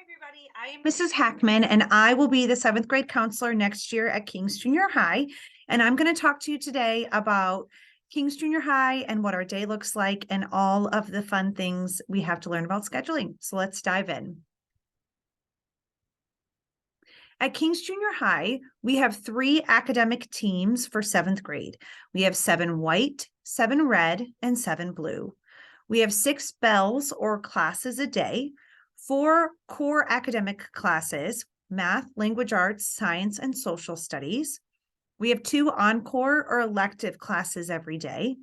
Everybody, I am Mrs. Hackman, and I will be the seventh grade counselor next year at Kings Junior High. And I'm going to talk to you today about Kings Junior High and what our day looks like and all of the fun things we have to learn about scheduling. So let's dive in. At Kings Junior High, we have 3 academic teams for seventh grade. We have 7 white, 7 red, and 7 blue. We have 6 bells or classes a day, 4 core academic classes, math, language arts, science, and social studies. We have 2 encore or elective classes every day.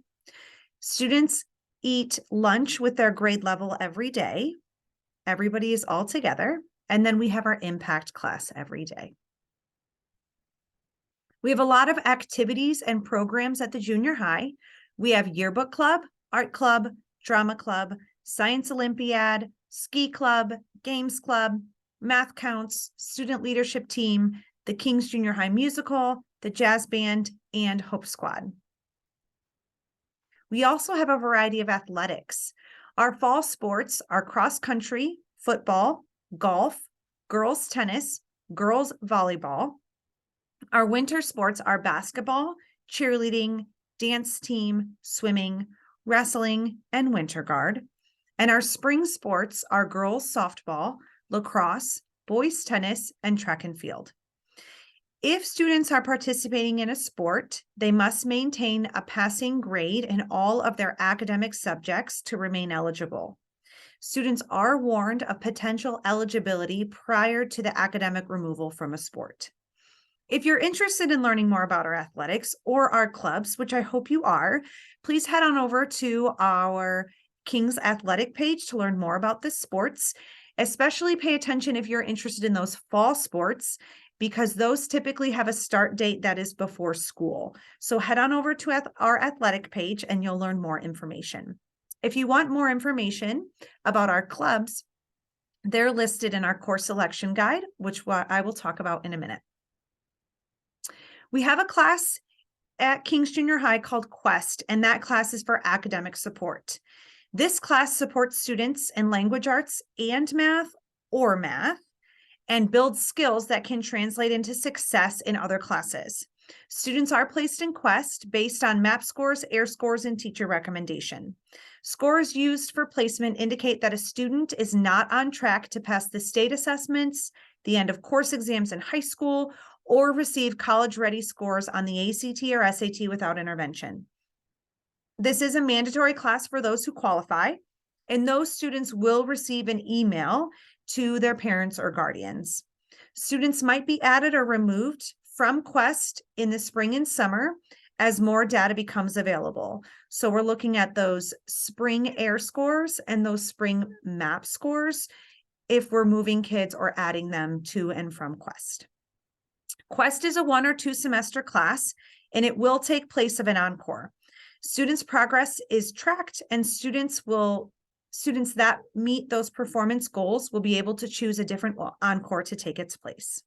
Students eat lunch with their grade level every day. Everybody is all together. And then we have our impact class every day. We have a lot of activities and programs at the junior high. We have yearbook club, art club, drama club, science Olympiad, ski club, games club, math counts, student leadership team, the Kings Junior High musical, the jazz band, and Hope Squad. We also have a variety of athletics. Our fall sports are cross country, football, golf, girls tennis, girls volleyball. Our winter sports are basketball, cheerleading, dance team, swimming, wrestling, and winter guard. And our spring sports are girls softball, lacrosse, boys tennis, and track and field. If students are participating in a sport, they must maintain a passing grade in all of their academic subjects to remain eligible. Students are warned of potential eligibility prior to the academic removal from a sport. If you're interested in learning more about our athletics or our clubs, which I hope you are, please head on over to our Kings Athletic page to learn more about the sports. Especially pay attention if you're interested in those fall sports, because those typically have a start date that is before school. So head on over to our athletic page and you'll learn more information. If you want more information about our clubs, they're listed in our course selection guide, which I will talk about in a minute. We have a class at Kings Junior High called Quest, and that class is for academic support. This class supports students in language arts and math or math and builds skills that can translate into success in other classes. Students are placed in Quest based on MAP scores, AIR scores, and teacher recommendation. Scores used for placement indicate that a student is not on track to pass the state assessments, the end of course exams in high school, or receive college-ready scores on the ACT or SAT without intervention. This is a mandatory class for those who qualify, and those students will receive an email to their parents or guardians. Students might be added or removed from Quest in the spring and summer as more data becomes available. So we're looking at those spring AIR scores and those spring MAP scores if we're moving kids or adding them to and from Quest. Quest is a 1 or 2 semester class, and it will take place of an encore. Students' progress is tracked, and students that meet those performance goals will be able to choose a different encore to take its place.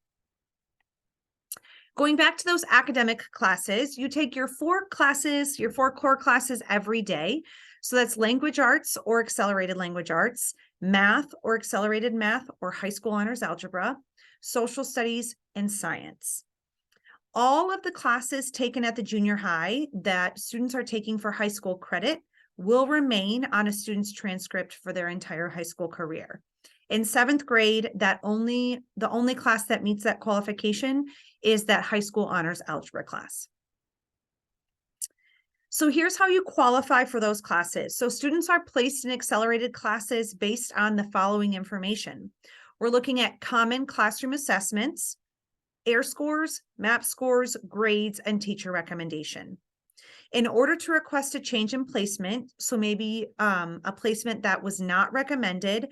Going back to those academic classes, you take your 4 classes, your 4 core classes every day. So that's language arts or accelerated language arts, math or accelerated math or high school honors algebra, social studies, and science. All of the classes taken at the junior high that students are taking for high school credit will remain on a student's transcript for their entire high school career. In 7th grade, the only class that meets that qualification is that high school honors algebra class. So here's how you qualify for those classes. So students are placed in accelerated classes based on the following information. We're looking at common classroom assessments, AIR scores, MAP scores, grades, and teacher recommendation. In order to request a change in placement, so maybe a placement that was not recommended,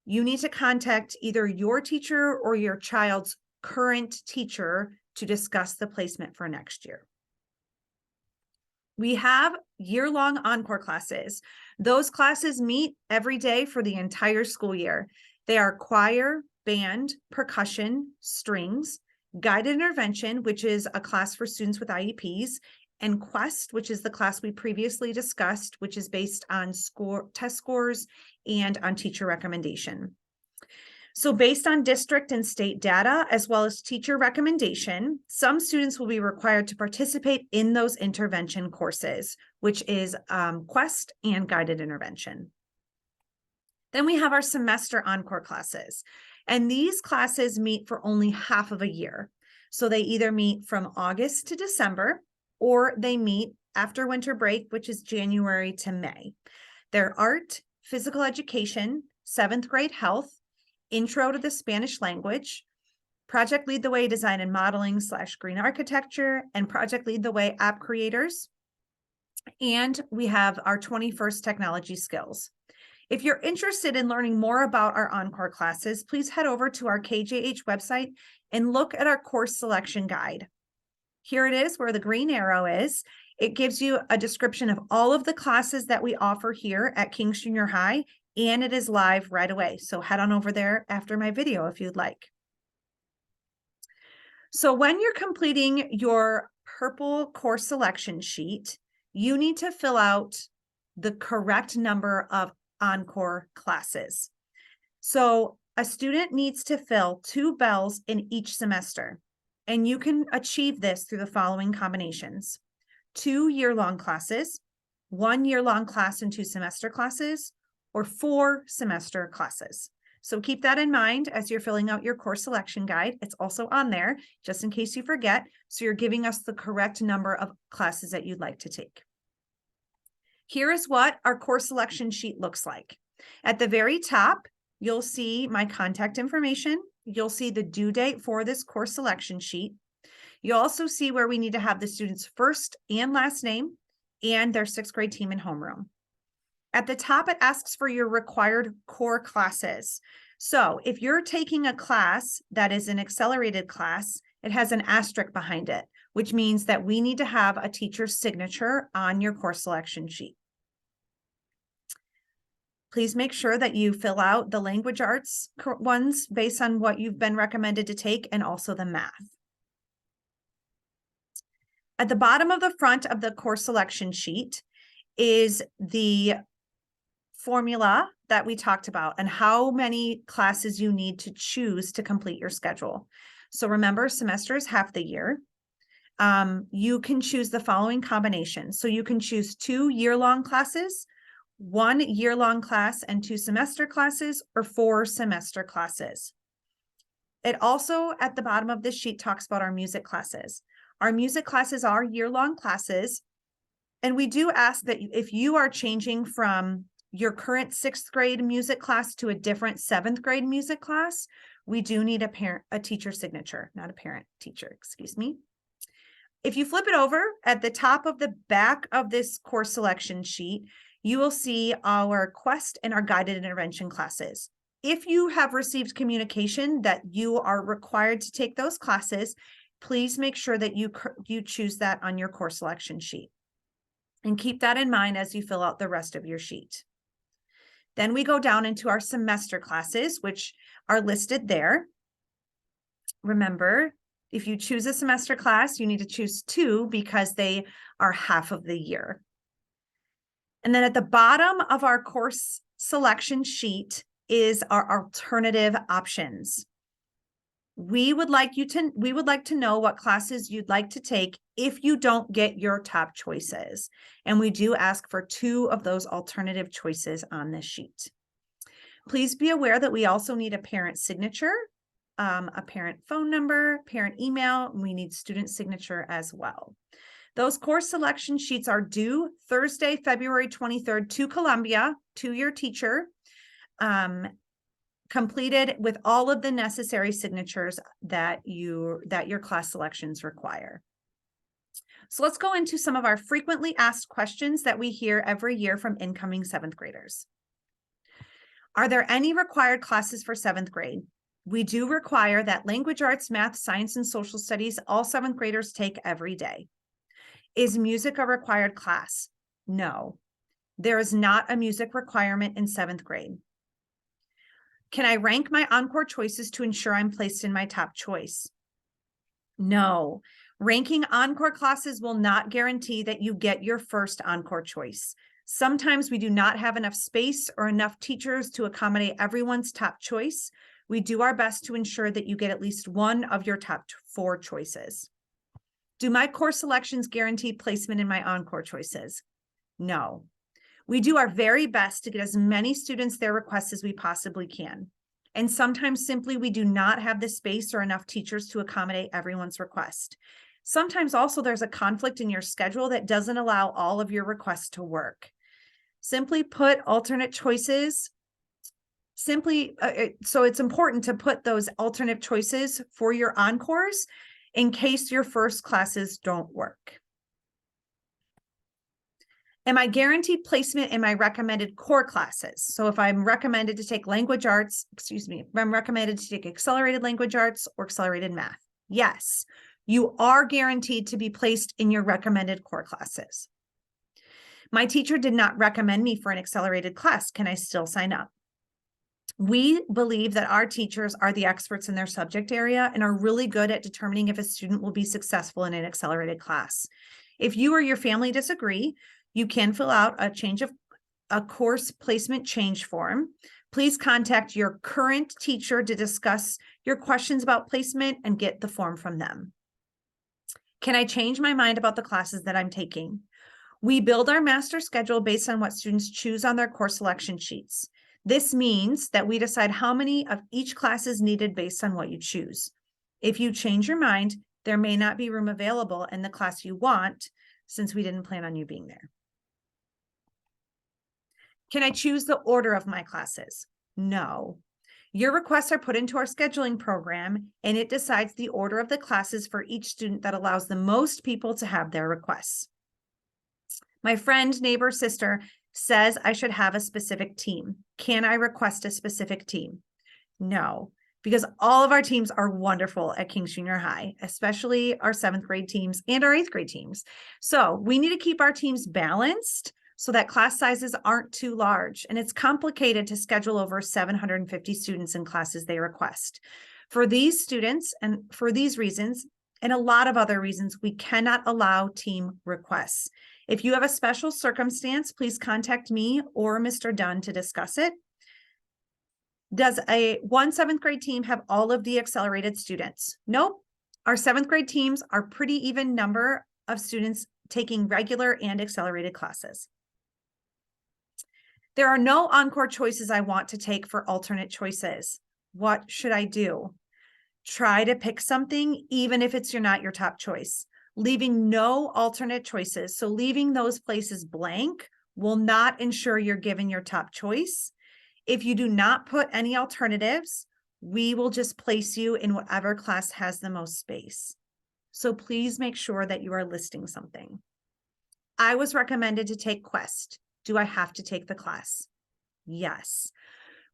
you need to contact either your teacher or your child's current teacher to discuss the placement for next year. We have year-long encore classes. Those classes meet every day for the entire school year. They are choir, band, percussion, strings, guided intervention, which is a class for students with IEPs, and Quest, which is the class we previously discussed, which is based on test scores and on teacher recommendation. So based on district and state data, as well as teacher recommendation, some students will be required to participate in those intervention courses, which is Quest and guided intervention. Then we have our semester encore classes, and these classes meet for only half of a year. So they either meet from August to December, or they meet after winter break, which is January to May. They're art, physical education, 7th grade health, intro to the Spanish language, Project Lead the Way design and modeling / green architecture, and Project Lead the Way app creators. And we have our 21st technology skills. If you're interested in learning more about our Encore classes, please head over to our KJH website and look at our course selection guide. Here it is where the green arrow is. It gives you a description of all of the classes that we offer here at Kings Junior High, and it is live right away. So head on over there after my video if you'd like. So when you're completing your purple course selection sheet, you need to fill out the correct number of Encore classes. So a student needs to fill 2 bells in each semester, and you can achieve this through the following combinations: 2 year-long classes, 1 year-long class and 2 semester classes, or 4 semester classes. So keep that in mind as you're filling out your course selection guide. It's also on there just in case you forget. So you're giving us the correct number of classes that you'd like to take. Here is what our course selection sheet looks like. At the very top, you'll see my contact information. You'll see the due date for this course selection sheet. You'll also see where we need to have the student's first and last name and their 6th grade team and homeroom. At the top, it asks for your required core classes. So if you're taking a class that is an accelerated class, it has an asterisk behind it, which means that we need to have a teacher's signature on your course selection sheet. Please make sure that you fill out the language arts ones based on what you've been recommended to take, and also the math. At the bottom of the front of the course selection sheet is the formula that we talked about and how many classes you need to choose to complete your schedule. So remember, semester is half the year. You can choose the following combination. So you can choose 2 year-long classes, 1 year-long class and 2 semester classes, or 4 semester classes. It also, at the bottom of this sheet, talks about our music classes. Our music classes are year-long classes, and we do ask that if you are changing from your current 6th grade music class to a different 7th grade music class, we do need a teacher signature, not a parent, teacher, excuse me. If you flip it over, at the top of the back of this course selection sheet, you will see our Quest and our guided intervention classes. If you have received communication that you are required to take those classes, please make sure that you choose that on your course selection sheet. And keep that in mind as you fill out the rest of your sheet. Then we go down into our semester classes, which are listed there. Remember, if you choose a semester class, you need to choose 2 because they are half of the year. And then at the bottom of our course selection sheet is our alternative options. We would like to know what classes you'd like to take if you don't get your top choices. And we do ask for 2 of those alternative choices on this sheet. Please be aware that we also need a parent signature, a parent phone number, parent email, and we need student signature as well. Those course selection sheets are due Thursday, February 23rd to Columbia, to your teacher, completed with all of the necessary signatures that your class selections require. So let's go into some of our frequently asked questions that we hear every year from incoming 7th graders. Are there any required classes for 7th grade? We do require that language arts, math, science, and social studies, all 7th graders take every day. Is music a required class? No, there is not a music requirement in 7th grade. Can I rank my Encore choices to ensure I'm placed in my top choice? No, ranking Encore classes will not guarantee that you get your first Encore choice. Sometimes we do not have enough space or enough teachers to accommodate everyone's top choice. We do our best to ensure that you get at least one of your top 4 choices. Do my course selections guarantee placement in my encore choices? No. We do our very best to get as many students their requests as we possibly can. And sometimes simply we do not have the space or enough teachers to accommodate everyone's request. Sometimes also there's a conflict in your schedule that doesn't allow all of your requests to work. Simply put, alternate choices, so it's important to put those alternate choices for your encores in case your first classes don't work. Am I guaranteed placement in my recommended core classes? So if I'm recommended to take language arts, if I'm recommended to take accelerated language arts or accelerated math, yes, you are guaranteed to be placed in your recommended core classes. My teacher did not recommend me for an accelerated class. Can I still sign up? We believe that our teachers are the experts in their subject area and are really good at determining if a student will be successful in an accelerated class. If you or your family disagree, you can fill out a course placement change form. Please contact your current teacher to discuss your questions about placement and get the form from them. Can I change my mind about the classes that I'm taking? We build our master schedule based on what students choose on their course selection sheets. This means that we decide how many of each class is needed based on what you choose. If you change your mind, there may not be room available in the class you want, since we didn't plan on you being there. Can I choose the order of my classes? No. Your requests are put into our scheduling program, and it decides the order of the classes for each student that allows the most people to have their requests. My friend, neighbor, sister says I should have a specific team. Can I request a specific team? No, because all of our teams are wonderful at King's Junior High, especially our 7th grade teams and our 8th grade teams. So we need to keep our teams balanced so that class sizes aren't too large. And it's complicated to schedule over 750 students in classes they request. For these students and for these reasons, and a lot of other reasons, we cannot allow team requests. If you have a special circumstance, please contact me or Mr. Dunn to discuss it. Does one 7th grade team have all of the accelerated students? Nope. Our 7th grade teams are pretty even number of students taking regular and accelerated classes. There are no encore choices I want to take for alternate choices. What should I do? Try to pick something, even if it's not your top choice. Leaving no alternate choices, so leaving those places blank, will not ensure you're given your top choice. If you do not put any alternatives, we will just place you in whatever class has the most space. So please make sure that you are listing something. I was recommended to take Quest. Do I have to take the class? Yes.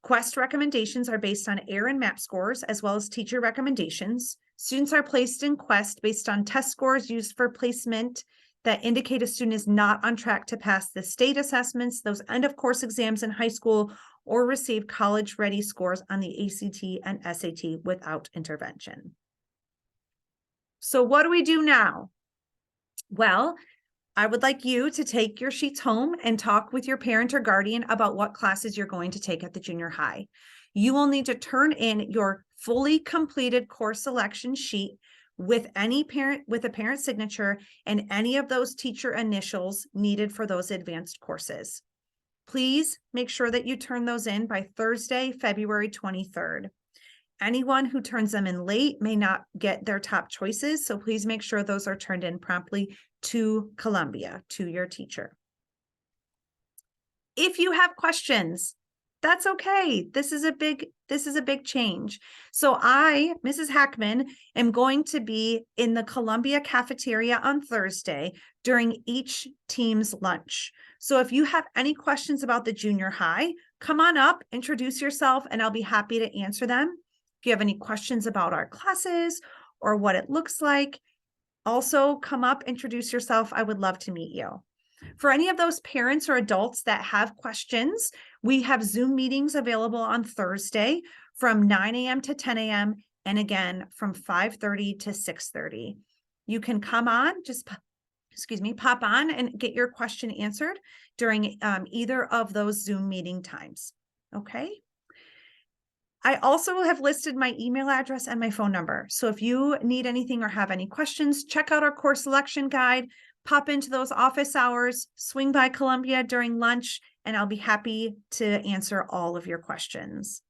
Quest recommendations are based on AIR and MAP scores, as well as teacher recommendations. Students are placed in Quest based on test scores used for placement that indicate a student is not on track to pass the state assessments, those end of course exams in high school, or receive college-ready scores on the ACT and SAT without intervention. So what do we do now? Well, I would like you to take your sheets home and talk with your parent or guardian about what classes you're going to take at the junior high. You will need to turn in your fully completed course selection sheet with a parent signature and any of those teacher initials needed for those advanced courses. Please make sure that you turn those in by Thursday, February 23rd. Anyone who turns them in late may not get their top choices, so please make sure those are turned in promptly to Columbia, to your teacher. If you have questions, that's okay. This is a big change. So I, Mrs. Hackman, am going to be in the Columbia cafeteria on Thursday during each team's lunch. So if you have any questions about the junior high, come on up, introduce yourself, and I'll be happy to answer them. If you have any questions about our classes or what it looks like, also come up, introduce yourself. I would love to meet you. For any of those parents or adults that have questions, we have Zoom meetings available on Thursday from 9 a.m. to 10 a.m. and again from 5:30 to 6:30. You can come on, pop on and get your question answered during either of those Zoom meeting times. Okay. I also have listed my email address and my phone number. So if you need anything or have any questions, check out our course selection guide, pop into those office hours, swing by Columbia during lunch, and I'll be happy to answer all of your questions.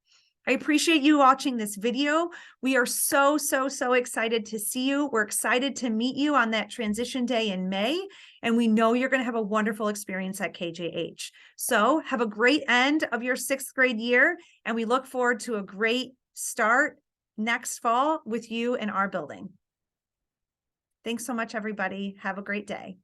I appreciate you watching this video. We are so excited to see you. We're excited to meet you on that transition day in May, and we know you're going to have a wonderful experience at KJH. So have a great end of your 6th grade year, and we look forward to a great start next fall with you in our building. Thanks so much, everybody. Have a great day.